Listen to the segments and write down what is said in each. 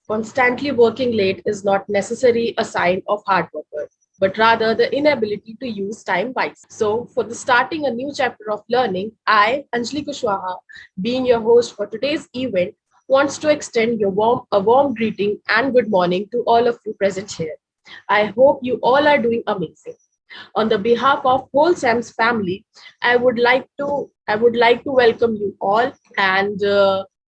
Constantly working late is not necessarily a sign of hard worker, but rather the inability to use time wisely. So, for the starting a new chapter of learning, I, Anjali Kushwaha, being your host for today's event, wants to extend a warm greeting and good morning to all of you present here. I hope you all are doing amazing. On the behalf of whole SEMS family, I would like to welcome you all and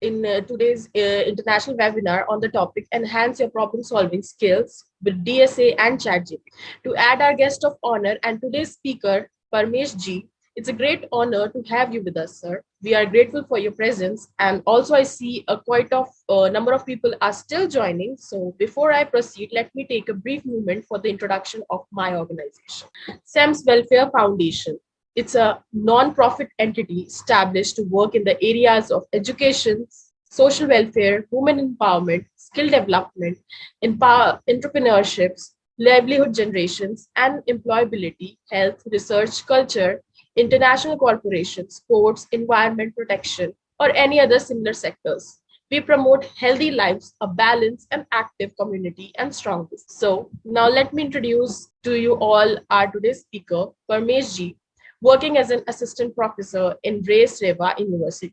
in today's international webinar on the topic enhance your problem solving skills with DSA and ChatGPT. To add our guest of honor and today's speaker Parmesh Ji, it's a great honor to have you with us, sir. We are grateful for your presence, and also I see a quite of number of people are still joining. So before I proceed, let me take a brief moment for the introduction of my organization. SEMS Welfare Foundation. It's a non-profit entity established to work in the areas of education, social welfare, women empowerment, skill development, entrepreneurships, livelihood generations, and employability, health, research, culture, international cooperation, sports, environment protection, or any other similar sectors. We promote healthy lives, a balanced and active community, and strong business. So now let me introduce to you all our today's speaker, Parmesh Ji, working as an assistant professor in Race Reva University.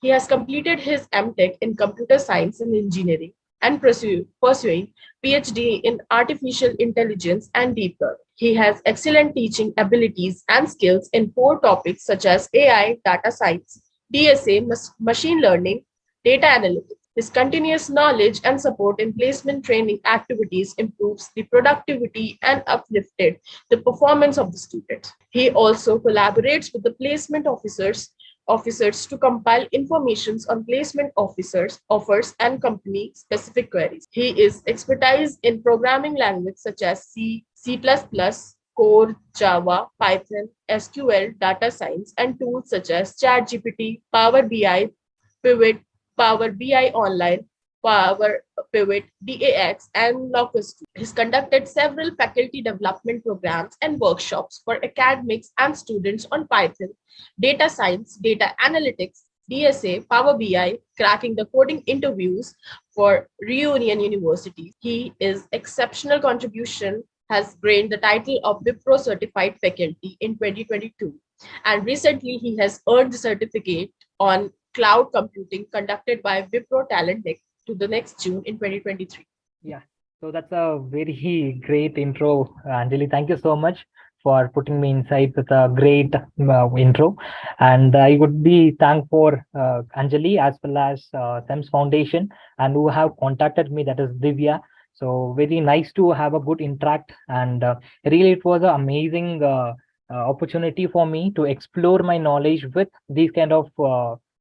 He has completed his MTech in computer science and engineering and pursuing PhD in artificial intelligence and deep learning. He has excellent teaching abilities and skills in four topics such as AI, data science, DSA, machine learning, data analytics. His continuous knowledge and support in placement training activities improves the productivity and uplifted the performance of the students. He also collaborates with the placement officers to compile informations on placement officers, offers, and company specific queries. He is expertise in programming language such as C, C++, Core, Java, Python, SQL, data science, and tools such as ChatGPT, Power BI, Pivot, Power BI Online, Power Pivot, DAX, and Locus. He's conducted several faculty development programs and workshops for academics and students on Python, data science, data analytics, DSA, Power BI, cracking the coding interviews for Reunion University. He is exceptional contribution has gained the title of Wipro Certified Faculty in 2022. And recently, he has earned the certificate on cloud computing conducted by Wipro Talent Tech to the next June in 2023. Yeah, so that's a very great intro, Anjali. Thank you so much for putting me inside with a great intro. And I would be thankful for Anjali as well as SEMS Foundation and who have contacted me, that is Divya. So very nice to have a good interact. And really, it was an amazing opportunity for me to explore my knowledge with these kind of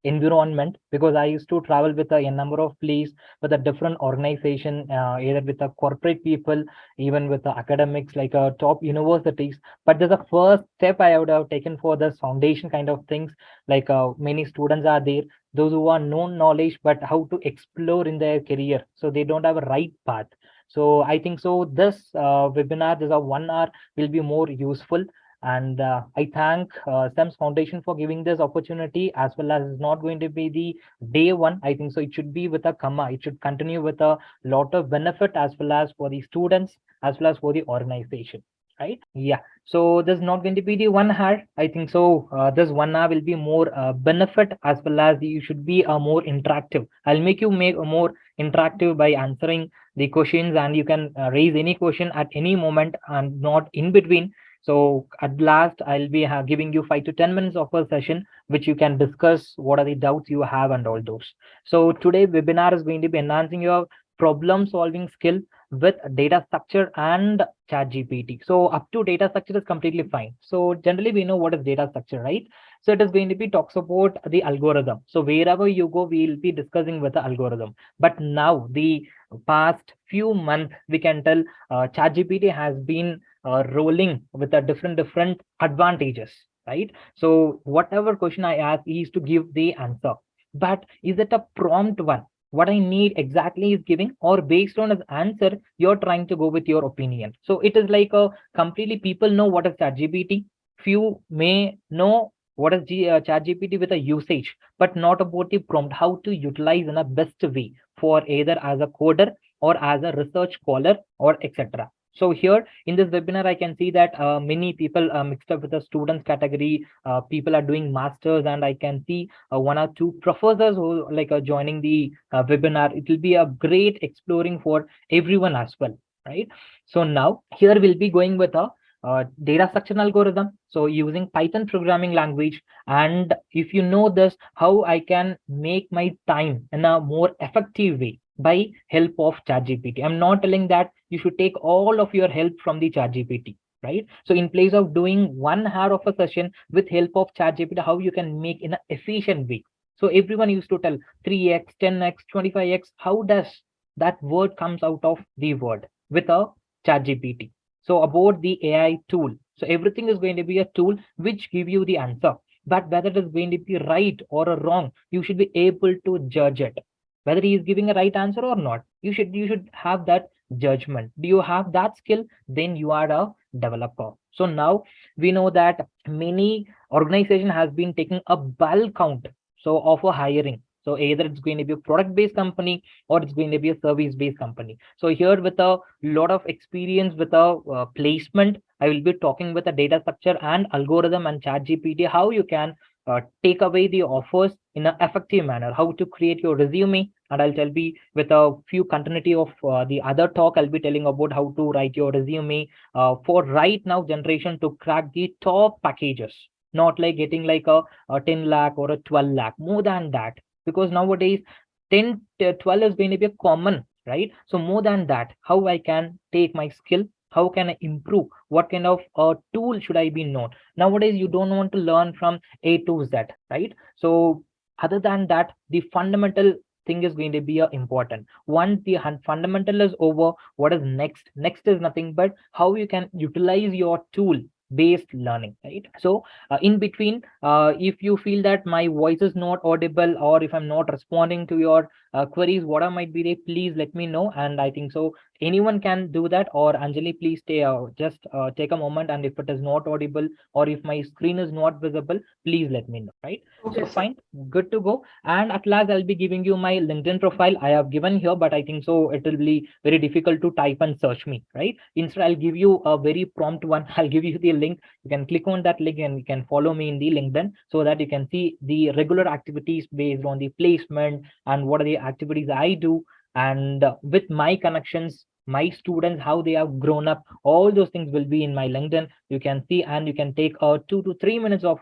environment because I used to travel with a number of places with a different organization, either with the corporate people, even with the academics like top universities. But there's a first step I would have taken for this foundation kind of things. Like many students are there, those who are known knowledge, but how to explore in their career, so they don't have a right path. So I think so. This webinar, this a 1 hour, will be more useful. And I thank SEMS Foundation for giving this opportunity, as well as it's not going to be the day one. I think so. It should be with a comma. It should continue with a lot of benefit as well as for the students, as well as for the organization. Right? Yeah. So there's not going to be the 1 hour. I think so. This 1 hour will be more benefit as well as you should be more interactive. I'll make you make a more interactive by answering the questions, and you can raise any question at any moment and not in between. So at last, I'll be giving you 5 to 10 minutes of a session, which you can discuss what are the doubts you have and all those. So today webinar is going to be enhancing your problem solving skill with data structure and chat GPT. So up to data structure is completely fine. So generally we know what is data structure, right? So it is going to be talks about the algorithm. So wherever you go, we'll be discussing with the algorithm. But now the past few months, we can tell ChatGPT has been rolling with a different advantages, right? So whatever question I ask, he is to give the answer. But is it a prompt one? What I need exactly is giving, or based on his answer, you're trying to go with your opinion. So it is like a completely people know what is ChatGPT. Few may know what is ChatGPT with a usage, but not about the prompt, how to utilize in a best way for either as a coder or as a research scholar or etc. So here in this webinar, I can see that many people mixed up with the students category. People are doing masters, and I can see one or two professors who like joining the webinar. It will be a great exploring for everyone as well, right? So now here we'll be going with a data structure algorithm. So using Python programming language, and if you know this, how I can make my time in a more effective way by help of ChatGPT. I'm not telling that you should take all of your help from the ChatGPT, right? So in place of doing 1 hour of a session with help of ChatGPT, how you can make in an efficient way. So everyone used to tell 3x, 10x, 25x. How does that word comes out of the word with a ChatGPT? So about the AI tool. So everything is going to be a tool which give you the answer. But whether it is going to be right or a wrong, you should be able to judge it. Whether he is giving a right answer or not, you should have that judgment. Do you have that skill? Then you are a developer. So now we know that many organization has been taking a bulk count so of a hiring. So either it's going to be a product based company or it's going to be a service based company. So here with a lot of experience with a placement, I will be talking with a data structure and algorithm and chat gpt how you can take away the offers in an effective manner, how to create your resume. And I'll tell be with a few continuity of the other talk, I'll be telling about how to write your resume for right now generation to crack the top packages, not like getting like a 10 lakh or a 12 lakh, more than that. Because nowadays 10 to 12 is going to be a common, right? So more than that, how I can take my skill, how can I improve, what kind of tool should I be known. Nowadays you don't want to learn from A to Z, right? So other than that, the fundamental thing is going to be important. Once the fundamental is over, what is next is nothing but how you can utilize your tool based learning, right? So in between, if you feel that my voice is not audible, or if I'm not responding to your queries, what I might be there, please let me know. And I think so anyone can do that. Or Anjali, please stay just take a moment, and if it is not audible or if my screen is not visible, please let me know, right? So Okay, sir. fine, good to go. And at last I'll be giving you my LinkedIn profile. I have given here, but I think so it will be very difficult to type and search me, right? Instead I'll give you a very prompt one. I'll give you the link. You can click on that link and you can follow me in the LinkedIn, so that you can see the regular activities based on the placement and what are the activities I do. And with my connections, my students, how they have grown up, all those things will be in my LinkedIn. You can see, and you can take 2 to 3 minutes of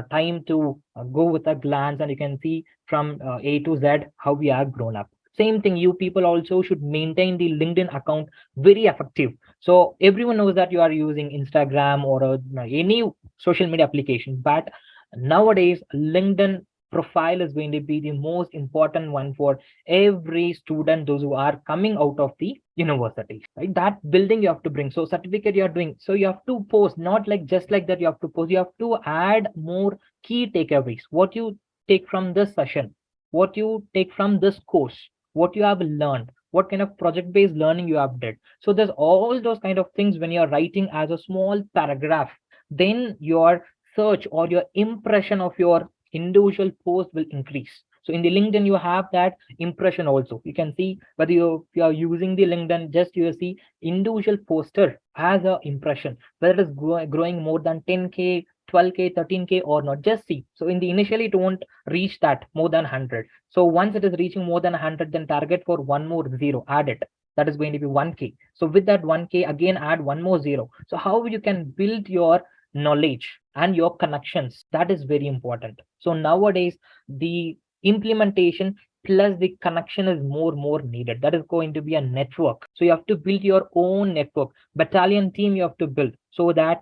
time to go with a glance, and you can see from A to Z how we are grown up. Same thing, you people also should maintain the LinkedIn account very effective. So everyone knows that you are using Instagram or any social media application, but nowadays LinkedIn profile is going to be the most important one for every student, those who are coming out of the university, right? That building you have to bring. So certificate you are doing, so you have to post, not like just like that you have to post, you have to add more key takeaways, what you take from this session, what you take from this course, what you have learned, what kind of project based learning you have did. So there's all those kind of things when you're writing as a small paragraph, then your search or your impression of your individual post will increase. So in the LinkedIn, you have that impression also. You can see whether you are using the LinkedIn, just you see individual poster has a impression, whether it is growing more than 10K, 12K, 13K or not. Just see. So in the initially, it won't reach that more than 100. So once it is reaching more than 100, then target for one more zero, add it. That is going to be 1K. So with that 1K, again add one more zero. So how you can build your knowledge and your connections, that is very important. So nowadays the implementation plus the connection is more needed. That is going to be a network. So you have to build your own network, battalion team you have to build, so that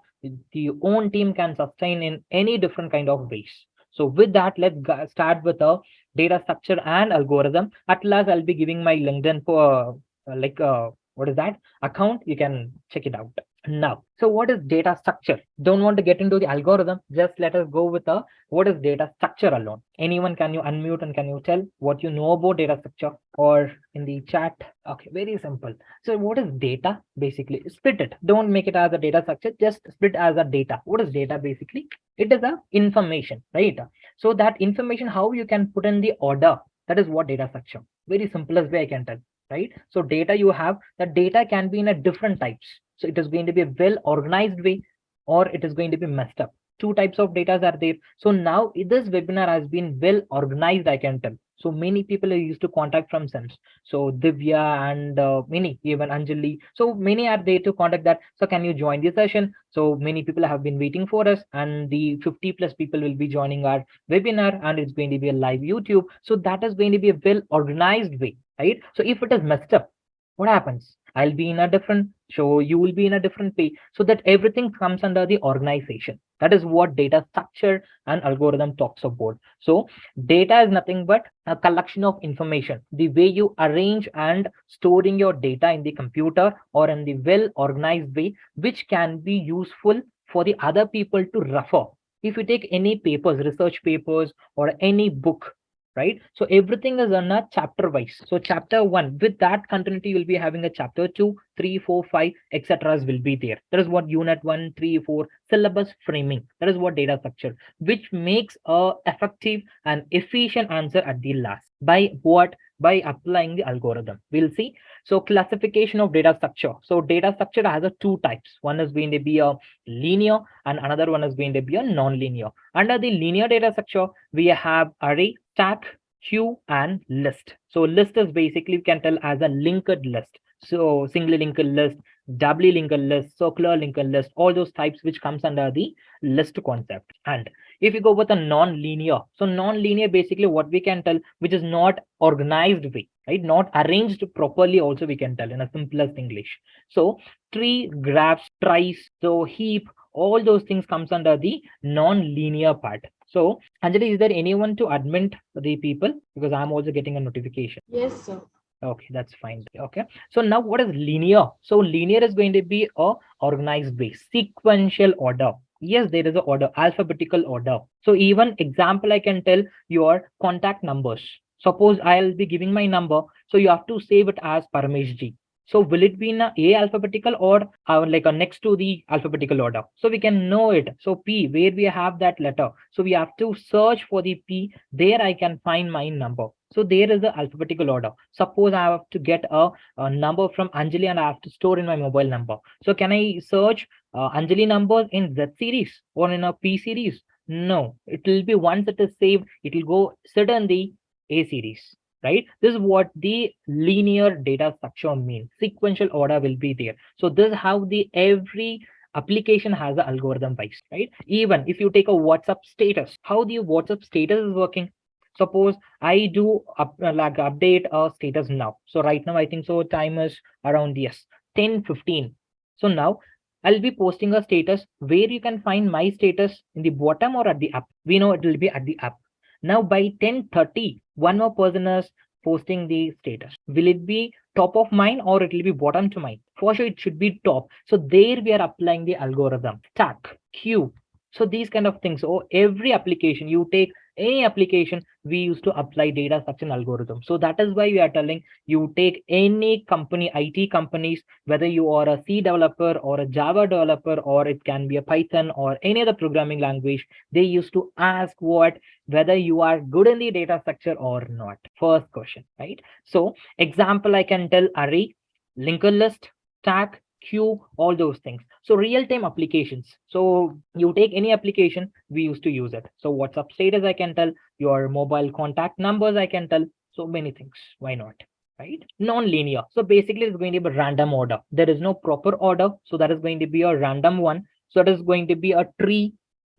the own team can sustain in any different kind of ways. So with that, let's start with a data structure and algorithm. At last I'll be giving my LinkedIn for what is that account, you can check it out. Now, so what is data structure? Don't want to get into the algorithm. Just let us go with the what is data structure alone. Anyone, can you unmute and can you tell what you know about data structure or in the chat? Okay, very simple. So what is data? Basically, split it. Don't make it as a data structure. Just split as a data. What is data basically? It is a information, right? So that information, how you can put in the order. That is what data structure. Very simplest way I can tell, right? So data you have, that data can be in a different types. So it is going to be a well organized way, or it is going to be messed up. Two types of data are there. So now this webinar has been well organized, I can tell. So many people are used to contact from SEMS. So Divya and many, even Anjali. So many are there to contact that. So can you join the session? So many people have been waiting for us, and the 50 plus people will be joining our webinar, and it's going to be a live YouTube. So that is going to be a well organized way, right? So if it is messed up, what happens? I'll be in a different show, you will be in a different page, so that everything comes under the organization. That is what data structure and algorithm talks about. So data is nothing but a collection of information. The way you arrange and storing your data in the computer or in the well organized way, which can be useful for the other people to refer. If you take any papers, research papers, or any book, right? So everything is on a chapter wise. So chapter one, with that continuity, you'll be having a chapter two, three, four, five, etc. will be there. That is what unit one, three, four, syllabus framing. That is what data structure, which makes a effective and efficient answer at the last. By what? By applying the algorithm. We'll see. So classification of data structure. So data structure has a two types. One is going to be a linear, and another one is going to be a non-linear. Under the linear data structure, we have array, stack, queue, and list. So list is basically, we can tell as a linked list. So single linked list, doubly linked list, circular linked list, all those types which comes under the list concept. And if you go with a non-linear, so non-linear basically what we can tell, which is not organized way, right? Not arranged properly also we can tell in a simplest English. So tree, graphs, tries, so heap, all those things comes under the non-linear part. So Anjali, is there anyone to admit the people? Because I'm also getting a notification. Yes, sir. Okay, that's fine. Okay. So now what is linear? So linear is going to be a organized way, sequential order. Yes, there is a order, alphabetical order. So even example, I can tell your contact numbers. Suppose I'll be giving my number, so you have to save it as Paramesh G. So will it be in a alphabetical or like a next to the alphabetical order? So we can know it. So P, where we have that letter. So we have to search for the P. There I can find my number. So there is the alphabetical order. Suppose I have to get a number from Anjali and I have to store in my mobile number. So can I search Anjali numbers in Z series or in a P series? No, it will be once it is saved, it will go sit in the A series, right? This is what the linear data structure means. Sequential order will be there. So this is how the every application has an algorithm wise, right? Even if you take a WhatsApp status, how the WhatsApp status is working. Suppose I do like update a status now. So right now I think so time is around, yes, 10:15. So now I'll be posting a status where you can find my status in the bottom or at the up. We know it will be at the up. Now by 10:30, one more person is posting the status. Will it be top of mine or it will be bottom to mine? For sure it should be top. So there we are applying the algorithm. Stack, queue. So these kind of things. So every application you take, any application, we used to apply data structure algorithm. So that is why we are telling you take any company, IT companies, whether you are a C developer or a Java developer, or it can be a Python or any other programming language, they used to ask what, whether you are good in the data structure or not. First question, right? So example, I can tell array, linked list, stack, queue, all those things. So real-time applications. So you take any application, we used to use it. So WhatsApp status, I can tell, your mobile contact numbers, I can tell. So many things. Why not? Right? Non-linear. So basically it's going to be a random order. There is no proper order. So that is going to be a random one. So it is going to be a tree,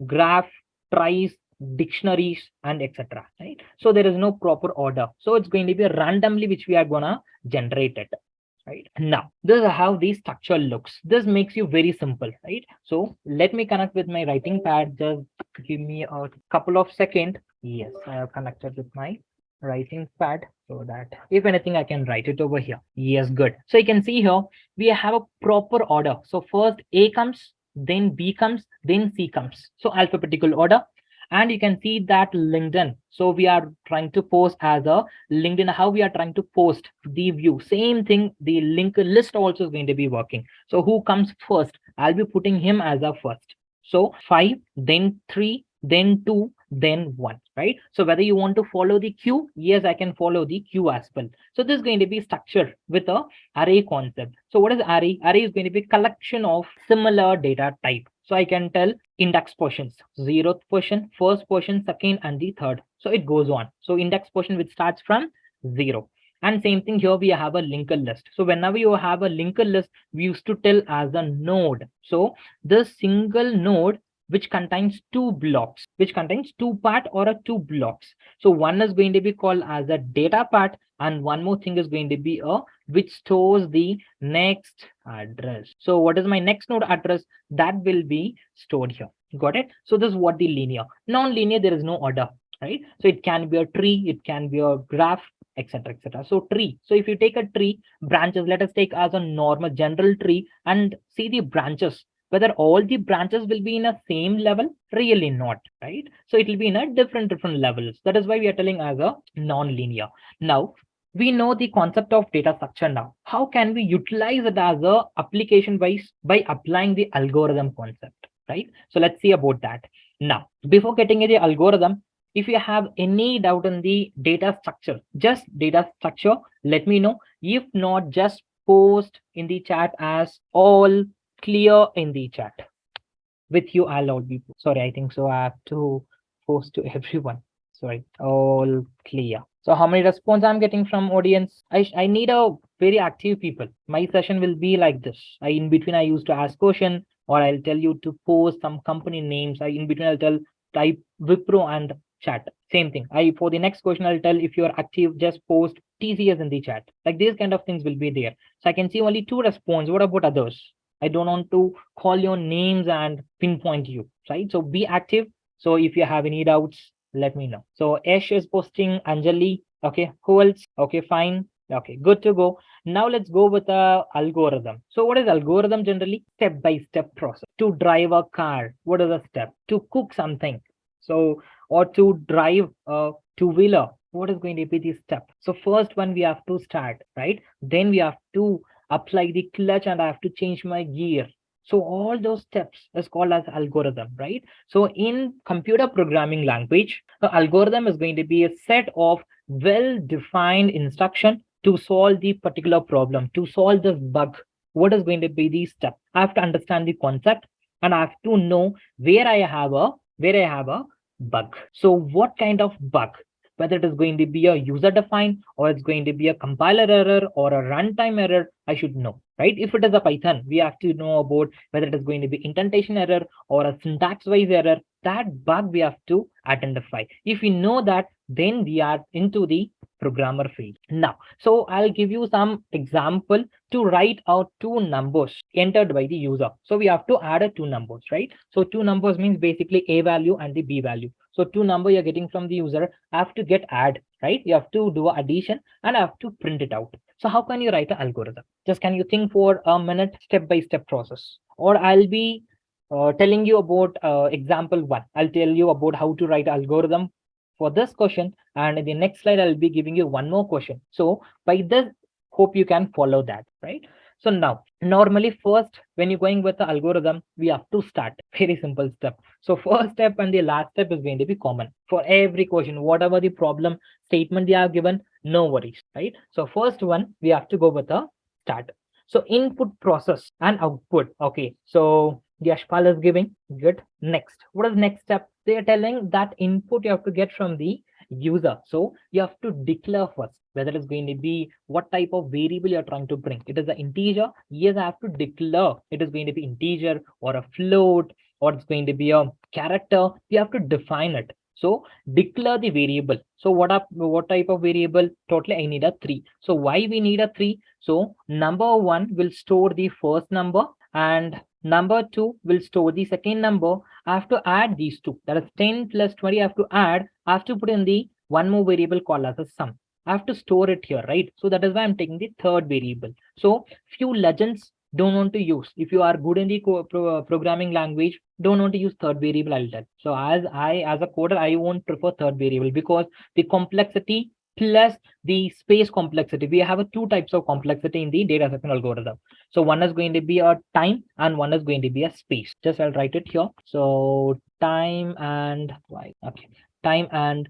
graph, tries, dictionaries, and etc. Right? So there is no proper order. So it's going to be randomly which we are gonna generate it. Right now, this is how the structure looks. This makes you very simple, right? So let me connect with my writing pad. Just give me a couple of seconds. Yes, I have connected with my writing pad so that if anything I can write it over here. Yes, good. So you can see here we have a proper order. So first A comes, then B comes, then C comes. So alphabetical order. And you can see that LinkedIn. So we are trying to post as a LinkedIn, how we are trying to post the view. Same thing, the link list also is going to be working. So who comes first? I'll be putting him as a first. So 5, then 3, then 2, then 1, right? So whether you want to follow the queue, yes, I can follow the queue as well. So this is going to be structured with a array concept. So what is array? Array is going to be collection of similar data type. So I can tell index portions, 0th portion, first portion, second, and the third. So it goes on. So index portion which starts from 0. And same thing here, we have a linker list. So whenever you have a linker list, we used to tell as a node. So the single node which contains two blocks, which contains two part or a two blocks. So one is going to be called as a data part, and one more thing is going to be a which stores the next address. So what is my next node address? That will be stored here. Got it? So this is what the linear. Non-linear, there is no order, right? So it can be a tree, it can be a graph, etc, etc. So tree. So if you take a tree, branches, let us take as a normal general tree and see the branches, whether all the branches will be in a same level. Really not, right? So it will be in a different levels. That is why we are telling as a non-linear. Now we know the concept of data structure. Now how can we utilize it as a application wise? By applying the algorithm concept, right? So let's see about that. Now before getting into the algorithm, if you have any doubt on the data structure, just data structure, let me know. If not, just post in the chat as all clear in the chat. With you, I'll all be sorry. I think so. I have to post to everyone. Sorry, all clear. So how many response I'm getting from audience? I need a very active people. My session will be like this. I in between I used to ask question, or I'll tell you to post some company names. I in between I'll tell type Wipro and chat. Same thing. I for the next question I'll tell if you're active, just post TCS in the chat. Like these kind of things will be there. So I can see only 2 response. What about others? I don't want to call your names and pinpoint you, right? So be active. So if you have any doubts, let me know. So Ash is posting, Anjali. Okay, who else? Okay, fine. Okay, good to go. Now let's go with the algorithm. So what is algorithm generally? Step-by-step process. To drive a car, what is a step? To cook something. So, or to drive a two-wheeler, what is going to be the step? So first one we have to start, right? Then we have to apply the clutch and I have to change my gear. So all those steps is called as algorithm, right? So in computer programming language, the algorithm is going to be a set of well-defined instruction to solve the particular problem, to solve this bug. What is going to be the step? I have to understand the concept and I have to know where I have a bug. So what kind of bug? Whether it is going to be a user defined or it's going to be a compiler error or a runtime error, I should know, right? If it is a Python, we have to know about whether it is going to be indentation error or a syntax wise error. That bug we have to identify. If we know that, then we are into the programmer field. Now, so I'll give you some example to write out 2 numbers entered by the user. So we have to add a 2 numbers, right? So 2 numbers means basically A value and the B value. So 2 number you're getting from the user have to get add, right? You have to do addition and have to print it out. So how can you write an algorithm? Just can you think for a minute, step-by-step process? Or I'll be telling you about example 1. I'll tell you about how to write algorithm for this question, and in the next slide I'll be giving you one more question. So by this, hope you can follow that, right? So now normally first when you're going with the algorithm, we have to start very simple step. So first step and the last step is going to be common for every question, whatever the problem statement they are given, no worries, right? So first one we have to go with the start. So input, process and output. Okay, so Yashpal is giving good. Next, what is next step? They are telling that input you have to get from the user. So you have to declare first whether it's going to be what type of variable you're trying to bring. It is an integer. Yes, I have to declare it is going to be integer or a float or it's going to be a character. You have to define it. So declare the variable. So what type of variable? Totally I need a 3. So why we need a 3? So number 1 will store the first number and number 2 will store the second number. I have to add these two. That is 10 plus 20. I have to add. I have to put in the one more variable called as a sum. I have to store it here, right? So that is why I'm taking the third variable. So few legends don't want to use. If you are good in the programming language, don't want to use third variable, I'll tell. So as a coder, I won't prefer third variable because the complexity plus the space complexity. We have two types of complexity in the data structure algorithm. So one is going to be a time and one is going to be a space. Just I'll write it here. So time and okay, time and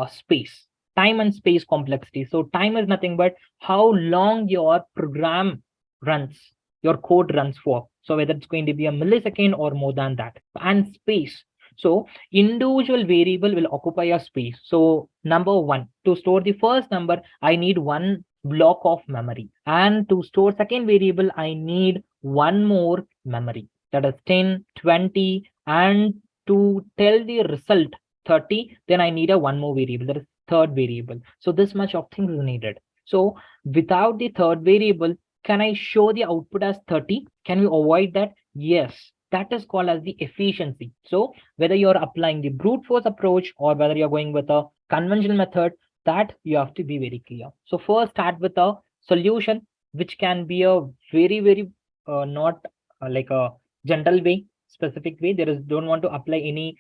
space. Time and space complexity. So time is nothing but how long your program runs, your code runs for. So whether it's going to be a millisecond or more than that. And space. So individual variable will occupy a space. So number one, to store the first number, I need one block of memory. And to store second variable, I need one more memory. That is 10, 20, and to tell the result 30, then I need a one more variable. That is third variable. So this much of things is needed. So without the third variable, can I show the output as 30? Can we avoid that? Yes. That is called as the efficiency. So whether you're applying the brute force approach or whether you're going with a conventional method, that you have to be very clear. So first start with a solution, which can be a very not like a general way, specific way. There is don't want to apply any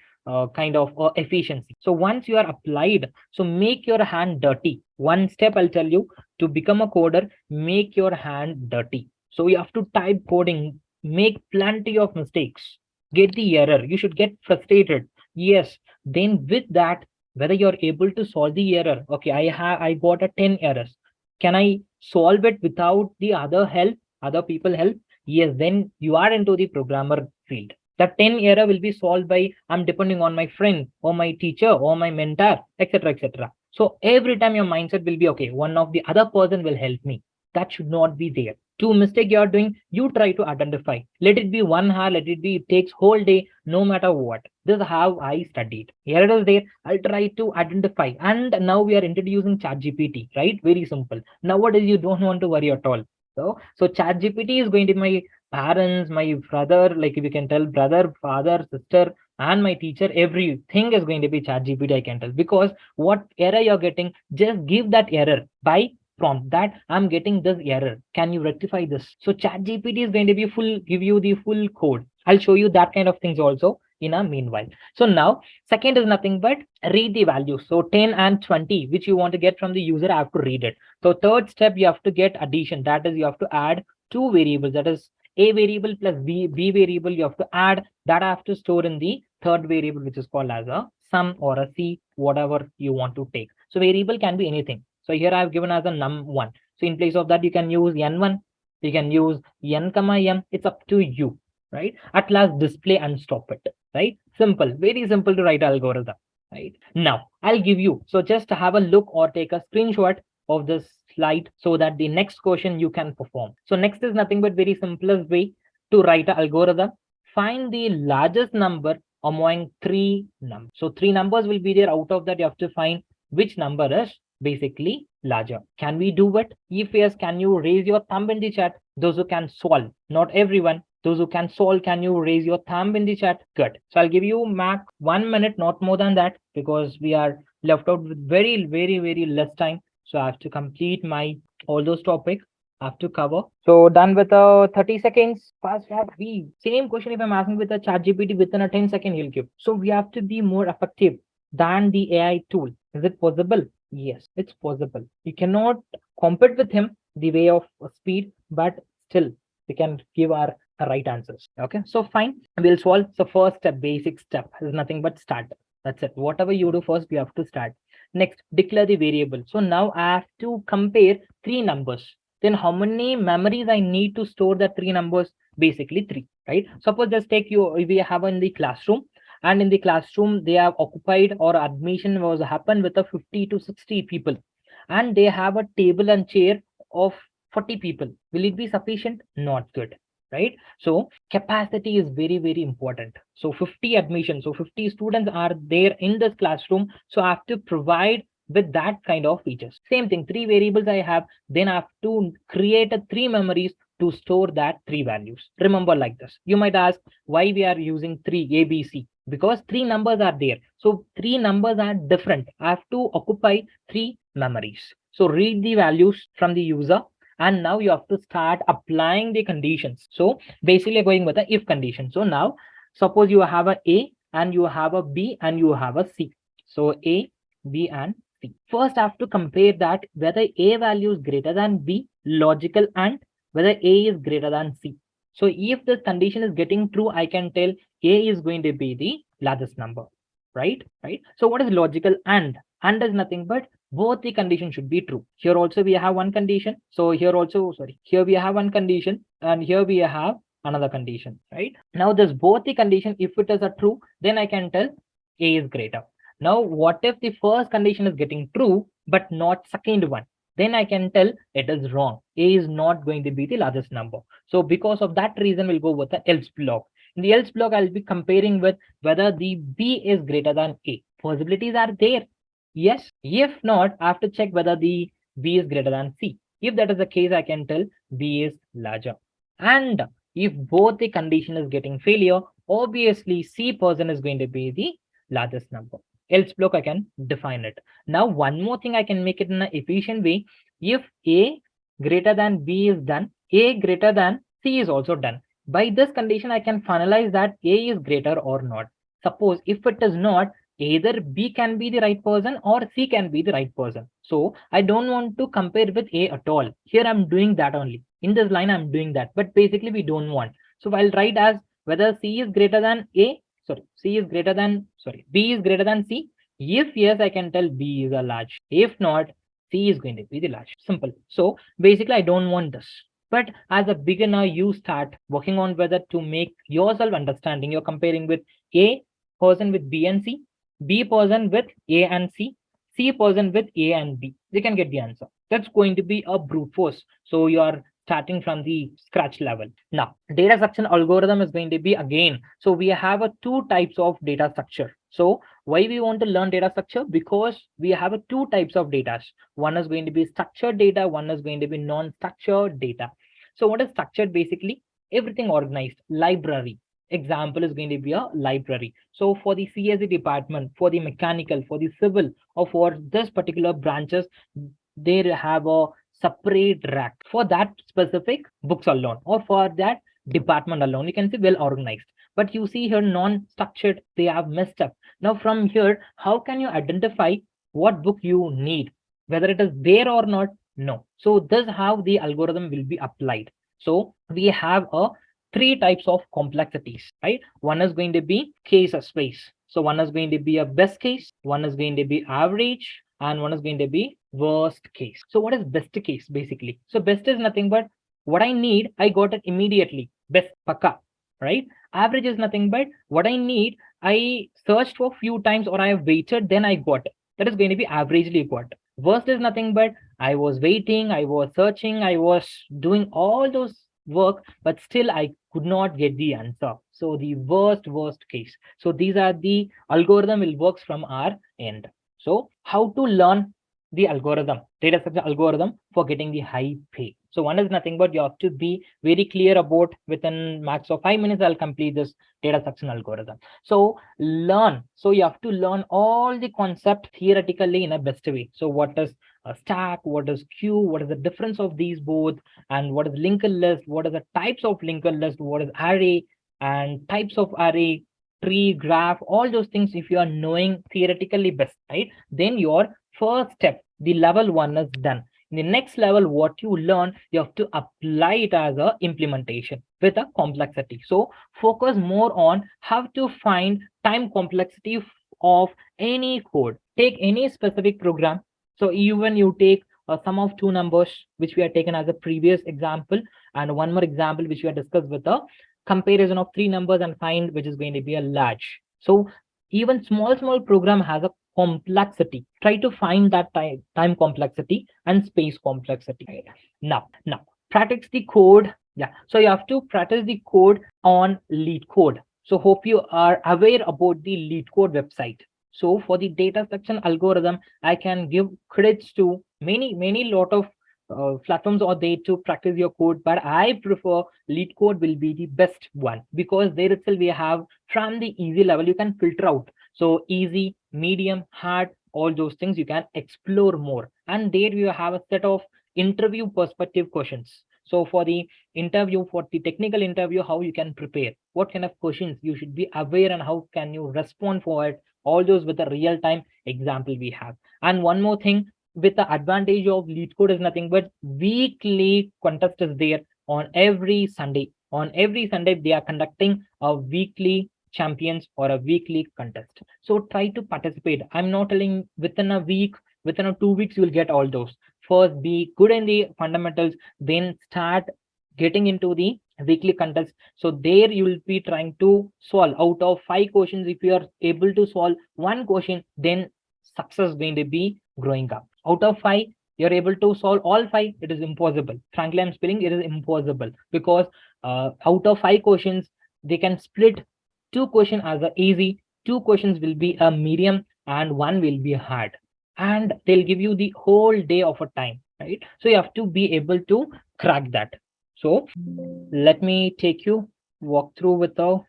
kind of efficiency. So once you are applied, so make your hand dirty. One step I'll tell you to become a coder, make your hand dirty. So you have to type coding, make plenty of mistakes, get the error. You should get frustrated. Yes. Then with that, whether you're able to solve the error. Okay, I got a 10 errors. Can I solve it without the other people help? Yes, then you are into the programmer field. That 10 error will be solved by I'm depending on my friend or my teacher or my mentor, etc. etc. So every time your mindset will be okay, one of the other person will help me. That should not be there. Two mistake you're doing, you try to identify. Let it be 1 hour, let it be it takes whole day, no matter what. This is how I studied. Here it is there. I'll try to identify. And now we are introducing ChatGPT, right? Very simple. Nowadays you don't want to worry at all. So ChatGPT is going to be my parents, my brother, like if you can tell brother, father, sister, and my teacher, everything is going to be ChatGPT, I can tell. Because what error you're getting, just give that error by prompt that I'm getting this error. Can you rectify this? So ChatGPT is going to be give you the full code. I'll show you that kind of things also in a meanwhile. So now second is nothing but read the values. So 10 and 20, which you want to get from the user, I have to read it. So third step, you have to get addition. That is, you have to add two variables. That is a variable plus b variable. You have to add that. I have to store in the third variable, which is called as a sum or a c, whatever you want to take. So variable can be anything. So here I've given as a num1. So in place of that, you can use n1, you can use n comma m. It's up to you, right? At last, display and stop it, right? Simple, very simple to write algorithm, right? Now I'll give you. So just have a look or take a screenshot of this slide so that the next question you can perform. So next is nothing but very simplest way to write an algorithm. Find the largest number among three numbers. So three numbers will be there. Out of that, you have to find which number is basically larger. Can we do it? If yes, can you raise your thumb in the chat? Those who can solve, not everyone. Those who can solve, can you raise your thumb in the chat? Good. So I'll give you max 1 minute, not more than that, because we are left out with very less time. So I have to complete my all those topics I have to cover. So done with 30 seconds. Fast. We same question if I'm asking with a chat GPT within a 10 second he'll give. So we have to be more effective than the AI tool. Is it possible? Yes, it's possible. You cannot compete with him the way of speed, but still we can give our right answers. Okay, so fine. We'll solve. So first step, basic step is nothing but start. That's it. Whatever you do first, you have to start. Next, declare the variable. So now I have to compare three numbers. Then how many memories I need to store the three numbers? Basically three, right? Suppose just take you, we have in the classroom, and in the classroom they have occupied or admission was happened with a 50 to 60 people, and they have a table and chair of 40 people. Will it be sufficient? Not good, right? So capacity is very important. So 50 admissions, so 50 students are there in this classroom, so I have to provide with that kind of features. Same thing, three variables I have, then I have to create a three memories to store that three values. Remember like this. You might ask why we are using three ABC. because three numbers are there. So three numbers are different. I have to occupy three memories. So read the values from the user, and now you have to start applying the conditions. So basically going with the if condition. So now suppose you have a and you have a B and you have a C. So A, B and C. First I have to compare that whether A value is greater than B, logical, and whether A is greater than C. So if this condition is getting true, I can tell A is going to be the largest number, right? Right. So what is logical and? And is nothing but both the conditions should be true. Here also we have one condition. So here also, sorry, here we have one condition and here we have another condition, right? Now this both the condition, if it is a true, then I can tell A is greater. Now what if the first condition is getting true but not second one? Then I can tell it is wrong. A is not going to be the largest number. So because of that reason, we'll go with the else block. In the else block, I'll be comparing with whether the B is greater than A. Possibilities are there. Yes. If not, I have to check whether the B is greater than C. If that is the case, I can tell B is larger. And if both the condition is getting failure, obviously C person is going to be the largest number. Else block, I can define it. Now, one more thing, I can make it in an efficient way. If A greater than B is done, A greater than C is also done. By this condition, I can finalize that A is greater or not. Suppose if it is not, either B can be the right person or C can be the right person. So I don't want to compare with A at all. Here I'm doing that only. In this line, I'm doing that. But basically, we don't want. So I'll write as whether C is greater than A, sorry, C is greater than, sorry, B is greater than C. If yes, I can tell B is a large. If not, C is going to be the large. Simple. So basically, I don't want this. But as a beginner, you start working on whether to make yourself understanding. You're comparing with A person with B and C, B person with A and C person with A and B. They can get the answer. That's going to be a brute force. So you're starting from the scratch level. Now, data structure algorithm is going to be again. So we have a two types of data structure. So why we want to learn data structure? Because we have a two types of data. One is going to be structured data. One is going to be non-structured data. So what is structured? Basically, everything organized. Library. Example is going to be a library. So for the CSE department, for the mechanical, for the civil, or for this particular branches, they have a separate rack for that specific books alone, or for that department alone. You can see well organized. But you see here non-structured, they have messed up. Now from here, how can you identify what book you need, whether it is there or not? No. So this is how the algorithm will be applied. So we have a three types of complexities, right? One is going to be case space. So one is going to be a best case, one is going to be average, and one is going to be worst case. So what is best case basically? So best is nothing but what I need, I got it immediately. Best paka, right? Average is nothing but what I need, I searched for few times or I have waited, then I got it. That is going to be averagely got. Worst is nothing but I was waiting, I was searching, I was doing all those work, but still I could not get the answer. So the worst case. So these are the algorithm will works from our end. So how to learn the algorithm, data structure algorithm for getting the high pay? So one is nothing but you have to be very clear about within max of 5 minutes, I'll complete this data structure algorithm. So learn. So you have to learn all the concept theoretically in a best way. So what is a stack, what is queue, what is the difference of these both, and what is linked list, what are the types of linked list, what is array and types of array, tree, graph, all those things. If you are knowing theoretically best, right, then your first step, the level one is done. In the next level, what you learn, you have to apply it as a implementation with a complexity. So focus more on how to find time complexity of any code. Take any specific program. So even you take a sum of two numbers, which we have taken as a previous example, and one more example which we have discussed with a comparison of three numbers and find which is going to be a large. So even small program has a complexity. Try to find that time complexity and space complexity. Right? Now practice the code. Yeah, so you have to practice the code on lead code. So hope you are aware about the lead code website. So for the data structure algorithm, I can give credits to many lot of platforms are there to practice your code, but I prefer lead code will be the best one, because there itself we have from the easy level you can filter out. So easy, medium, hard, all those things you can explore more. And there you have a set of interview perspective questions. So for the interview, for the technical interview, how you can prepare, what kind of questions you should be aware, and how can you respond for it, all those with a real time example we have. And one more thing, with the advantage of lead code is nothing but weekly contest is there on every Sunday. On every Sunday, they are conducting a weekly champions or a weekly contest. So try to participate. I'm not telling within a week, within a 2 weeks, you will get all those. First, be good in the fundamentals, then start getting into the weekly contest. So there you will be trying to solve out of 5 questions. If you are able to solve one question, then success is going to be growing up. Out of 5, you're able to solve all 5, it is impossible. Frankly, I'm spelling it is impossible, because out of 5 questions, they can split 2 questions as a easy, 2 questions will be a medium, and one will be hard. And they'll give you the whole day of a time, right? So you have to be able to crack that. So let me take you walk through with the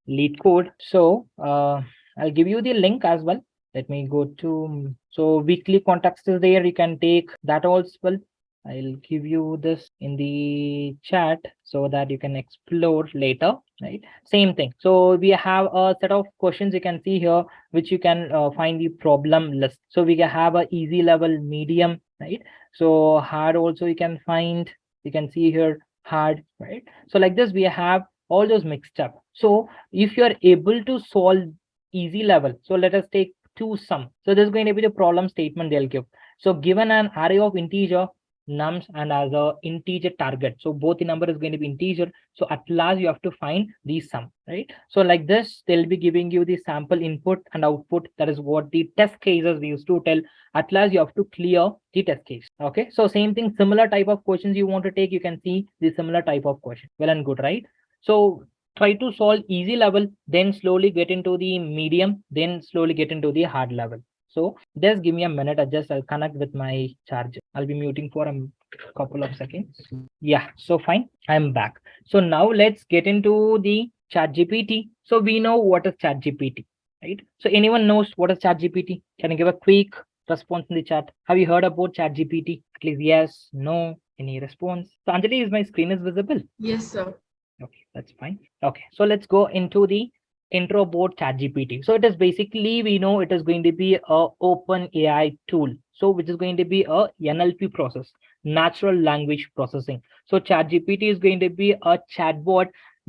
lead code. So I'll give you the link as well. Let me go to, so weekly context is there, you can take that also. I'll give you this in the chat so that you can explore later, right? Same thing. So we have a set of questions you can see here, which you can find the problem list. So we can have a easy level, medium, right? So hard also you can find, you can see here hard, right? So like this, we have all those mixed up. So if you are able to solve easy level, so let us take two sum. So there's going to be the problem statement they'll give. So given an array of integer nums and as a integer target, so both the number is going to be integer, so at last you have to find the sum, right? So like this, they'll be giving you the sample input and output. That is what the test cases we used to tell. At last you have to clear the test case. Okay, so same thing, similar type of questions you want to take, you can see the similar type of question. Well and good, right? So try to solve easy level, then slowly get into the medium, then slowly get into the hard level. So just give me a minute, I'll connect with my charger. I'll be muting for a couple of seconds. Yeah, so fine, I'm back. So now let's get into the ChatGPT. So we know what is ChatGPT, right? So anyone knows what is ChatGPT? Can you give a quick response in the chat? Have you heard about ChatGPT? At least yes, no, any response? So Anjali, is my screen is visible? Yes, sir. Okay, that's fine. Okay, so let's go into the intro about ChatGPT. So it is basically, we know it is going to be a open AI tool. So which is going to be a NLP process, natural language processing. So ChatGPT is going to be a chatbot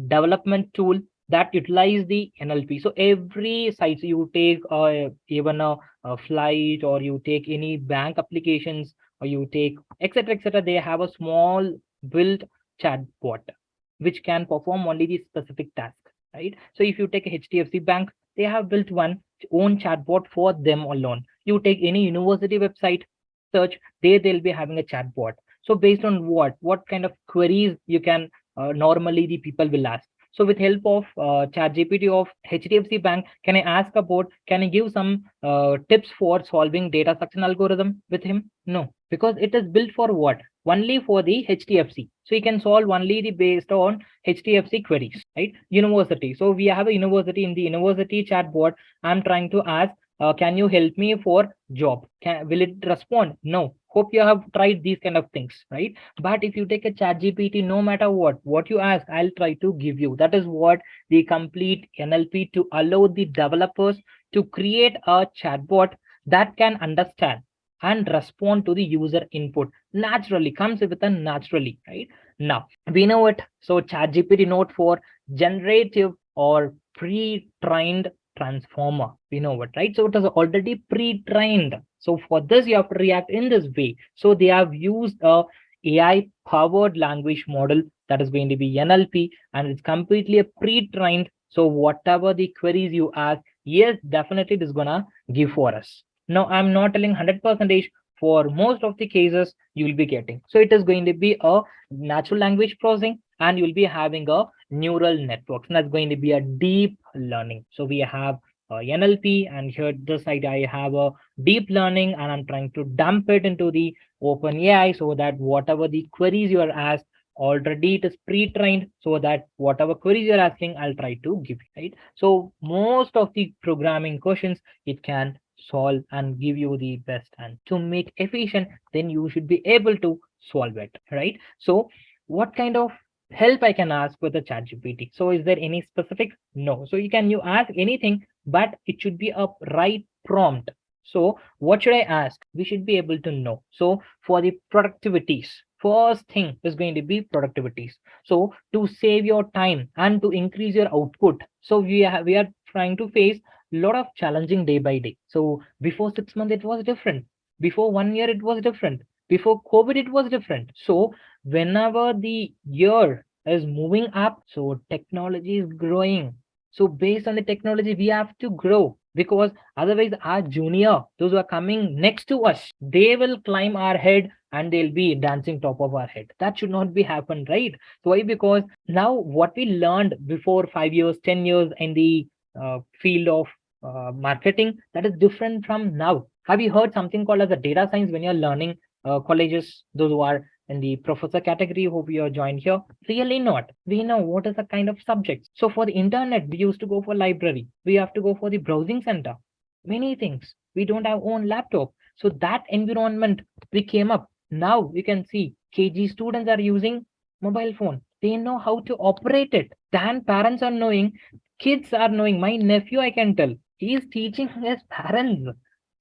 development tool that utilize the NLP. So every site, so you take even a flight, or you take any bank applications, or you take etc., they have a small built chatbot which can perform only the specific task, right? So if you take a HDFC Bank, they have built one own chatbot for them alone. You take any university website, search, they'll be having a chatbot. So based on what kind of queries you can normally the people will ask. So with help of ChatGPT of HDFC Bank, can I ask about, can I give some tips for solving data structure algorithm with him? No, because it is built for what? Only for the HDFC. So you can solve only the based on HDFC queries, right? University. So we have a university, in the university chatbot, I'm trying to ask, can you help me for job? Will it respond? No. Hope you have tried these kind of things, right? But if you take a chat GPT, no matter what you ask, I'll try to give you. That is what the complete NLP, to allow the developers to create a chatbot that can understand and respond to the user input naturally, comes with a naturally, right? Now we know it. So chat GPT note for generative or pre-trained transformer, we know it, right? So it is already pre-trained. So for this you have to react in this way. So they have used a AI powered language model, that is going to be NLP, and it's completely a pre-trained. So whatever the queries you ask, yes, definitely it is gonna give for us. Now I'm not telling 100%, for most of the cases you will be getting. So it is going to be a natural language processing, and you will be having a neural networks, and that's going to be a deep learning. So we have NLP, and here this side I have a deep learning, and I'm trying to dump it into the open AI so that whatever the queries you are asked already it is pre-trained, so that whatever queries you're asking I'll try to give you, right? So most of the programming questions it can solve and give you the best, and to make efficient then you should be able to solve it, right? So what kind of help I can ask with the chat GPT? So is there any specific? No. So you ask anything, but it should be a right prompt. So what should I ask? We should be able to know. So for the productivities, first thing is going to be productivities. So to save your time and to increase your output, so we are trying to face a lot of challenging day by day. So before 6 months it was different. Before 1 year it was different. Before COVID it was different. So whenever the year is moving up, so technology is growing. So based on the technology we have to grow, because otherwise our junior, those who are coming next to us, they will climb our head and they'll be dancing top of our head. That should not be happen, right? So why? Because now what we learned before 5 years 10 years in the field of marketing, that is different from now. Have you heard something called as a data science when you're learning colleges, those who are in the professor category, hope you are joined here? Really not. We know what is the kind of subjects. So for the internet, we used to go for library. We have to go for the browsing center. Many things. We don't have own laptop. So that environment we came up. Now you can see KG students are using mobile phone. They know how to operate it. Then parents are knowing, kids are knowing. My nephew, I can tell, he is teaching his parents.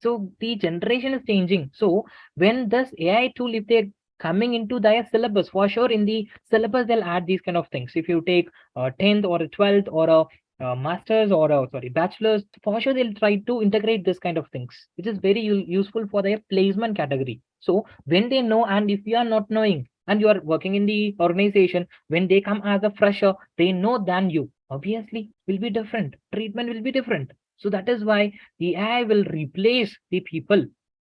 So the generation is changing. So when this AI tool, if they coming into their syllabus, for sure in the syllabus they'll add these kind of things. If you take a 10th or a 12th or a master's or a sorry bachelor's, for sure they'll try to integrate this kind of things, which is very useful for their placement category. So when they know, and if you are not knowing and you are working in the organization, when they come as a fresher, they know than you, obviously will be different, treatment will be different. So that is why the AI will replace the people,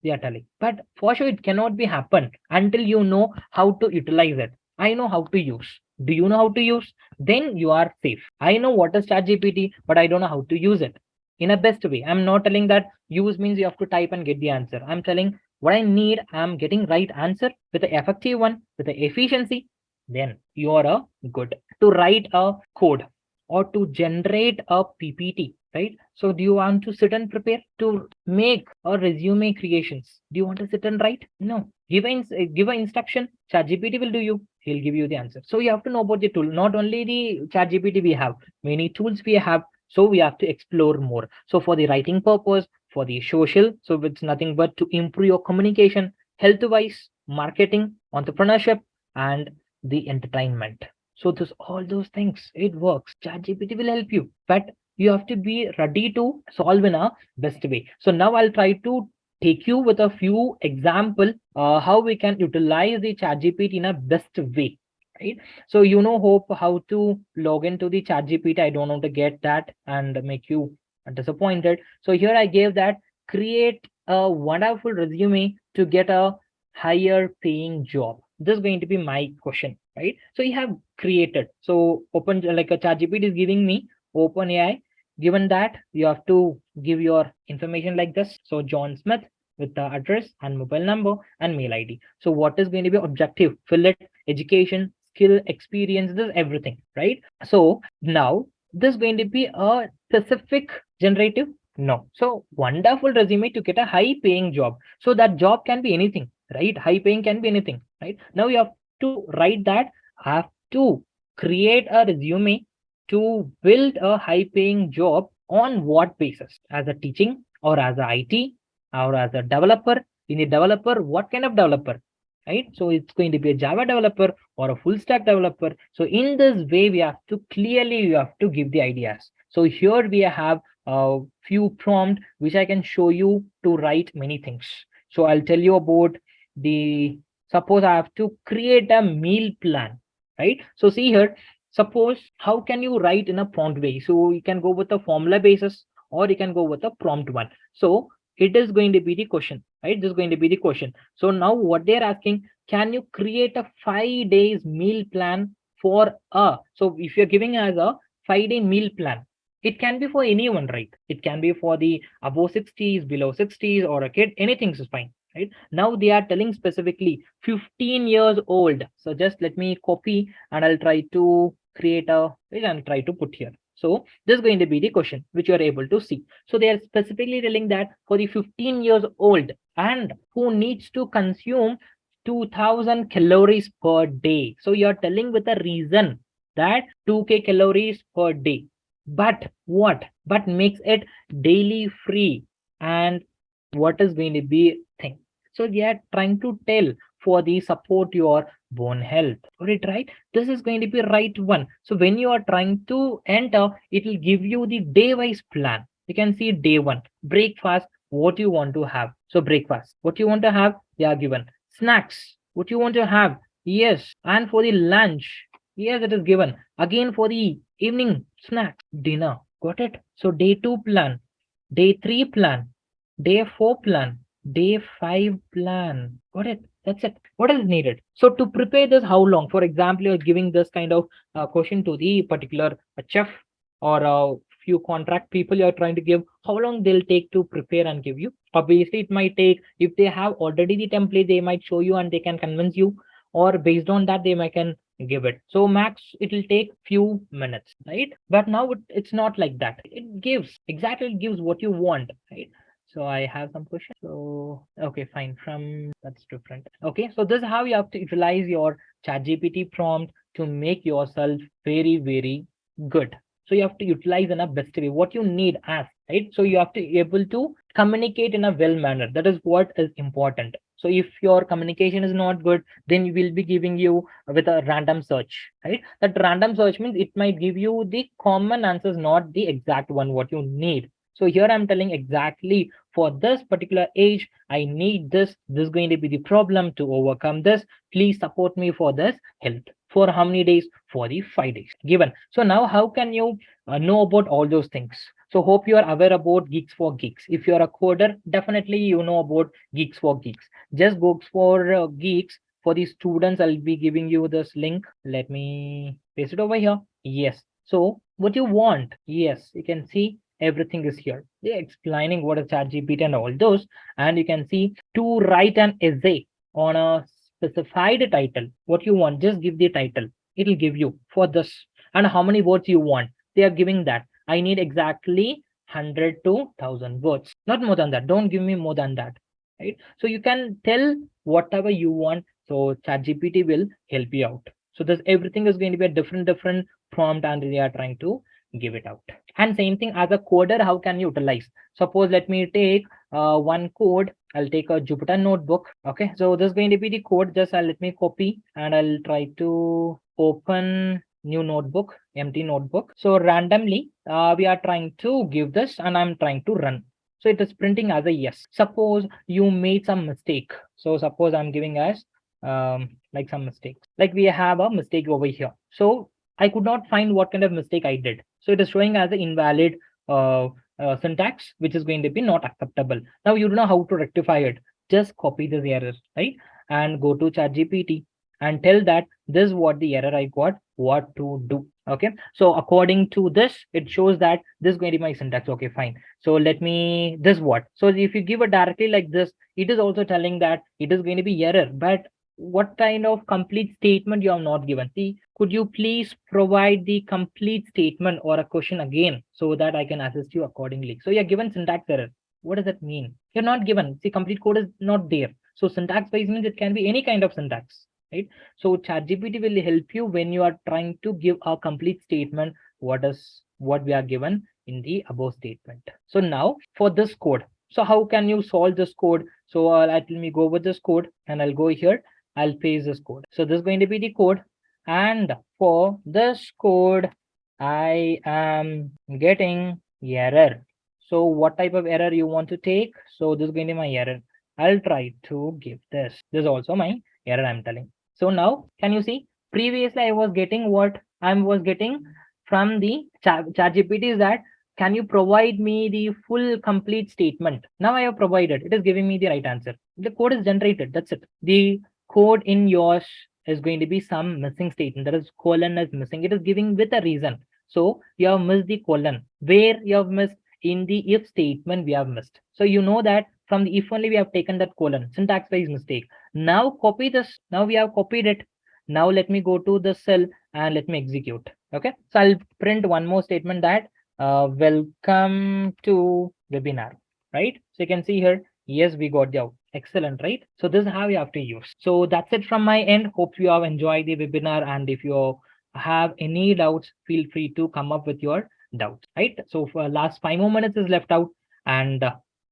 they are telling. But for sure, it cannot be happen until you know how to utilize it. I know how to use. Do you know how to use? Then you are safe. I know what is ChatGPT, but I don't know how to use it in a best way. I'm not telling that use means you have to type and get the answer. I'm telling what I need. I'm getting right answer with the effective one, with the efficiency. Then you are a good to write a code or to generate a PPT, right? So do you want to sit and prepare to make a resume creations? Do you want to sit and write? No. Give an instruction. ChatGPT will do you. He'll give you the answer. So you have to know about the tool. Not only the ChatGPT we have, many tools we have. So we have to explore more. So for the writing purpose, for the social, so it's nothing but to improve your communication, health-wise, marketing, entrepreneurship, and the entertainment. So this all those things, it works. ChatGPT will help you, but you have to be ready to solve in a best way. So now I'll try to take you with a few example how we can utilize the ChatGPT in a best way. Right. So hope how to log into the ChatGPT. I don't want to get that and make you disappointed. So here I gave that create a wonderful resume to get a higher paying job. This is going to be my question, right? So you have created. So open like a ChatGPT is giving me open AI. Given that you have to give your information like this. So John Smith with the address and mobile number and mail ID. So what is going to be objective? Fill it, education, skill, experience, this everything, right? So now this is going to be a specific generative. No. So wonderful resume to get a high paying job. So that job can be anything, right? High paying can be anything, right? Now you have to write that. I have to create a resume to build a high paying job on what basis? As a teaching or as a IT or as a developer? In a developer, what kind of developer? Right? So it's going to be a Java developer or a full stack developer. So in this way, we have to give the ideas. So here we have a few prompt which I can show you to write many things. So I'll tell you about the, suppose I have to create a meal plan, right? So see here, suppose how can you write in a prompt way? So you can go with a formula basis or you can go with a prompt one. So it is going to be the question, right? This is going to be the question. So now what they're asking, can you create a 5 days meal plan for a, so if you're giving as a 5-day meal plan, It can be for anyone, right? It can be for the above 60s, below 60s, or a kid, anything is fine, right? Now they are telling specifically 15 years old. So just let me copy and I'll try to create a and try to put here. So this is going to be the question which you are able to see. So they are specifically telling that for the 15 years old and who needs to consume 2000 calories per day. So you are telling with a reason that 2k calories per day. But what? But makes it daily free. And what is going to be thing? So they are trying to tell for the support your bone health. Right? This is going to be right one. So when you are trying to enter, it will give you the day wise plan. You can see day one, breakfast, what you want to have. So breakfast, what you want to have, they are given. Snacks, what you want to have, yes. And for the lunch, yes, it is given. Again for the evening snack, dinner, got it? So day 2 plan, day 3 plan, day 4 plan, day 5 plan, got it? That's it. What is needed? So to prepare this, how long? For example, you're giving this kind of question to the particular chef or a few contract people you're trying to give, how long they'll take to prepare and give you. Obviously, it might take, if they have already the template, they might show you and they can convince you, or based on that, they might can give it. So max, it will take few minutes, right? But now it's not like that. It gives exactly, it gives what you want, right? So I have some questions. So okay, fine. From that's different. Okay, so this is how you have to utilize your ChatGPT prompt to make yourself very, very good. So you have to utilize in a best way what you need as, right? So you have to be able to communicate in a well manner. That is what is important. So if your communication is not good, then we will be giving you with a random search, right? That random search means it might give you the common answers, not the exact one what you need. So here I'm telling exactly for this particular age, I need this. This is going to be the problem to overcome this. Please support me for this health. For how many days? For the 5 days given. So now how can you know about all those things? So hope you are aware about Geeks for Geeks. If you're a coder, definitely you know about Geeks for Geeks. Just Geeks for Geeks. For the students, I'll be giving you this link. Let me paste it over here. Yes. So what you want? Yes, you can see everything is here. They're explaining what is ChatGPT and all those. And you can see to write an essay on a specified title. What you want, just give the title. It'll give you for this. And how many words you want. They are giving that. I need exactly 100 to 1000 words. Not more than that. Don't give me more than that. Right? So you can tell whatever you want. So ChatGPT will help you out. So this everything is going to be a different prompt and they are trying to give it out. And same thing as a coder, how can you utilize? Suppose let me take one code. I'll take a Jupyter notebook. Okay, so this is going to be the code. Just let me copy and I'll try to open new notebook, empty notebook. So randomly, we are trying to give this and I'm trying to run. So it is printing as a yes. Suppose you made some mistake. So suppose I'm giving as like some mistakes. Like we have a mistake over here. So I could not find what kind of mistake I did. So it is showing as an invalid syntax, which is going to be not acceptable. Now you don't know how to rectify it. Just copy this error, right? And go to ChatGPT and tell that this is what the error I got, what to do. Okay. So according to this, it shows that this is going to be my syntax. Okay, fine. So let me, this what? So if you give it directly like this, it is also telling that it is going to be error, but what kind of complete statement you have not given. See, could you please provide the complete statement or a question again so that I can assist you accordingly? So you're given syntax error. What does that mean? You're not given. See, complete code is not there. So syntax wise means it can be any kind of syntax, right? So ChatGPT will help you when you are trying to give a complete statement. What we are given in the above statement. So now for this code. So how can you solve this code? So let me go with this code and I'll go here. I'll paste this code. So this is going to be the code. And for this code, I am getting error. So what type of error you want to take? So this is going to be my error. I'll try to give this. This is also my error I'm telling. So now can you see? Previously I was getting what I was getting from the ChatGPT is that can you provide me the full complete statement? Now I have provided. It is giving me the right answer. The code is generated. That's it. The code in yours is going to be some missing statement. That is colon is missing. It is giving with a reason. So you have missed the colon. Where you have missed? In the if statement we have missed. So you know that from the if only we have taken that colon. Syntax wise mistake. Now copy this. Now we have copied it. Now let me go to the cell and let me execute. Okay. So I'll print one more statement that welcome to webinar. Right. So you can see here. Yes, we got the out. Excellent, right? So this is how you have to use. So that's it from my end. Hope you have enjoyed the webinar, and if you have any doubts, feel free to come up with your doubts, right? So for last 5 more minutes is left out, and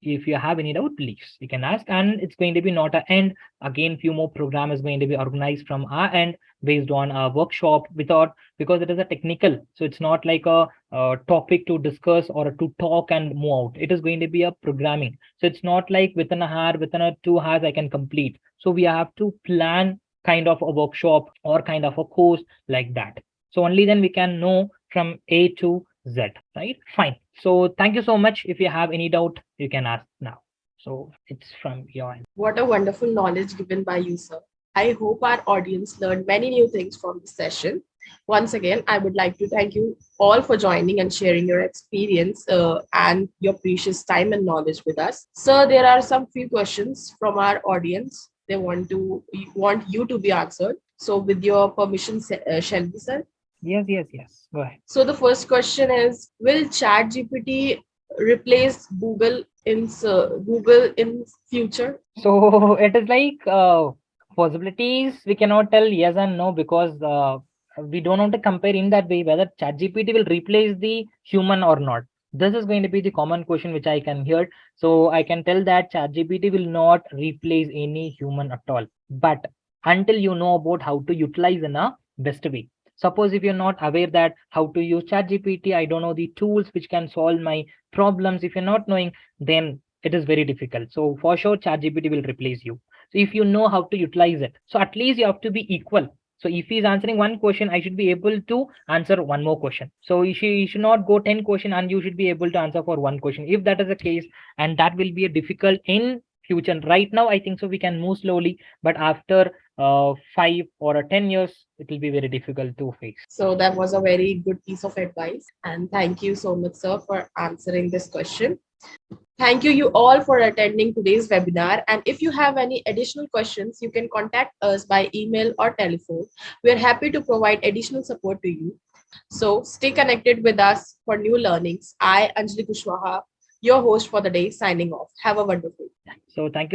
if you have any doubt, please you can ask, and it's going to be not a end. Again, few more program is going to be organized from our end based on our workshop without, because it is a technical, so it's not like a topic to discuss or to talk and move out. It is going to be a programming, so it's not like within a hour, within a 2 hours I can complete. So we have to plan kind of a workshop or kind of a course like that. So only then we can know from A to Z, right? Fine. So thank you so much. If you have any doubt, you can ask now. So it's from your end. What a wonderful knowledge given by you, sir. I hope our audience learned many new things from this session. Once again, I would like to thank you all for joining and sharing your experience and your precious time and knowledge with us. Sir, there are some few questions from our audience. They want you to be answered. So, with your permission, Shelby, sir. Yes. Go ahead. So the first question is: will ChatGPT replace Google in future? So it is like possibilities. We cannot tell yes and no because we don't want to compare in that way whether ChatGPT will replace the human or not. This is going to be the common question which I can hear. So I can tell that ChatGPT will not replace any human at all. But until you know about how to utilize in a best way. Suppose if you're not aware that how to use ChatGPT, I don't know the tools which can solve my problems. If you're not knowing, then it is very difficult. So for sure, ChatGPT will replace you. So if you know how to utilize it, so at least you have to be equal. So if he's answering one question, I should be able to answer one more question. So you should not go 10 question and you should be able to answer for one question. If that is the case, and that will be a difficult in future. Right now, I think so we can move slowly, but after 5 or 10 years, it will be very difficult to face. So that was a very good piece of advice, and thank you so much, sir, for answering this question. Thank you all for attending today's webinar. And if you have any additional questions, you can contact us by email or telephone. We are happy to provide additional support to you. So stay connected with us for new learnings. I, Anjali Kushwaha, your host for the day, signing off. Have a wonderful day. So thank you